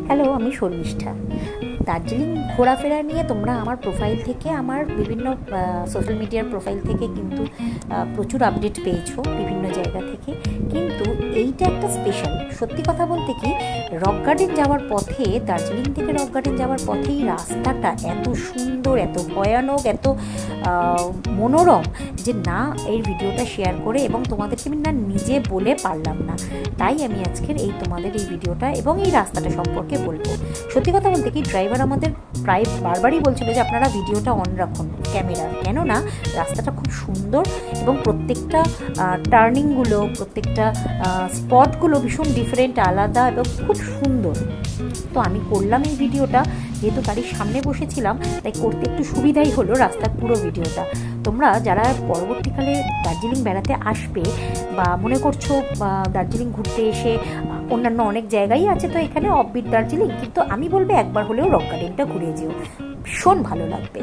Hello, আমি শর্মিষ্ঠা। দার্জিলিং ঘোরাফেরা নিয়ে তোমরা আমার প্রোফাইল থেকে, আমার বিভিন্ন সোশ্যাল মিডিয়ার প্রোফাইল থেকে কিন্তু প্রচুর আপডেট পেয়েছো বিভিন্ন জায়গা থেকে। কিন্তু এইটা একটা স্পেশাল, সত্যি কথা বলতে কি, রক গার্ডেন যাওয়ার পথে, দার্জিলিং থেকে রক গার্ডেন যাওয়ার পথেই রাস্তাটা এত সুন্দর, এত ভয়ানক, এত মনোরম যে না, এই ভিডিওটা শেয়ার করে এবং তোমাদেরকে আমি না নিজে বলে পারলাম না। তাই আমি আজকের তোমাদের এই ভিডিওটা এবং এই রাস্তাটা সম্পর্কে বলবো। সত্যি কথা বলতে কি, ড্রাইভার আমাদের প্রায় বারবারই বলছিল যে আপনারা ভিডিওটা অন রাখুন ক্যামেরার, কেননা রাস্তাটা খুব সুন্দর এবং প্রত্যেকটা টার্নিংগুলো, প্রত্যেকটা স্পটগুলো ভীষণ ডিফারেন্ট, আলাদা এবং খুব সুন্দর। তো আমি করলাম এই ভিডিওটা, যেহেতু গাড়ির সামনে বসেছিলাম তাই করতে একটু সুবিধাই হলো রাস্তার পুরো ভিডিওটা। তোমরা যারা পরবর্তীকালে দার্জিলিং বেড়াতে আসবে বা মনে করছো দার্জিলিং ঘুরতে এসে, অন্যান্য অনেক জায়গাই আছে তো এখানে অফবিট দার্জিলিং, কিন্তু আমি বলবো একবার হলেও রক গার্ডেনটা ঘুরে যেও, ভীষণ ভালো লাগবে।